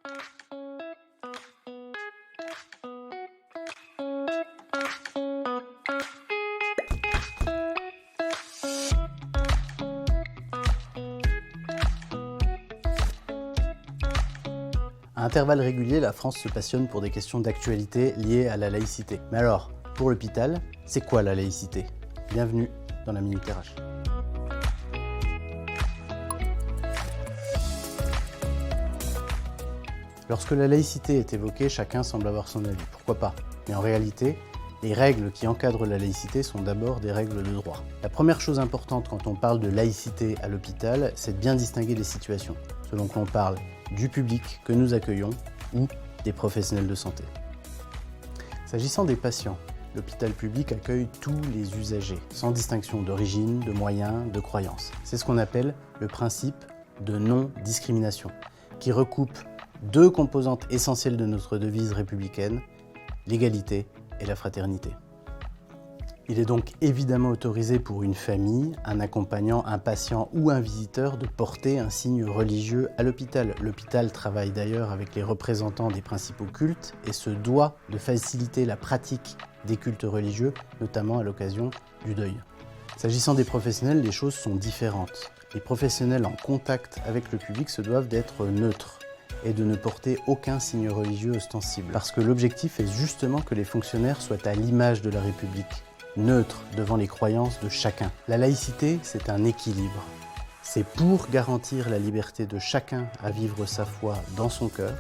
À intervalles réguliers, la France se passionne pour des questions d'actualité liées à la laïcité. Mais alors, pour l'hôpital, c'est quoi la laïcité? Bienvenue dans la Minute RH. Lorsque la laïcité est évoquée, chacun semble avoir son avis. Pourquoi pas? Mais en réalité, les règles qui encadrent la laïcité sont d'abord des règles de droit. La première chose importante quand on parle de laïcité à l'hôpital, c'est de bien distinguer les situations, selon que l'on parle du public que nous accueillons ou des professionnels de santé. S'agissant des patients, l'hôpital public accueille tous les usagers, sans distinction d'origine, de moyens, de croyances. C'est ce qu'on appelle le principe de non-discrimination, qui recoupe deux composantes essentielles de notre devise républicaine, l'égalité et la fraternité. Il est donc évidemment autorisé pour une famille, un accompagnant, un patient ou un visiteur de porter un signe religieux à l'hôpital. L'hôpital travaille d'ailleurs avec les représentants des principaux cultes et se doit de faciliter la pratique des cultes religieux, notamment à l'occasion du deuil. S'agissant des professionnels, les choses sont différentes. Les professionnels en contact avec le public se doivent d'être neutres et de ne porter aucun signe religieux ostensible. Parce que l'objectif est justement que les fonctionnaires soient à l'image de la République, neutres devant les croyances de chacun. La laïcité, c'est un équilibre. C'est pour garantir la liberté de chacun à vivre sa foi dans son cœur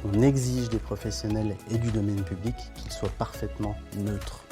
qu'on exige des professionnels et du domaine public qu'ils soient parfaitement neutres.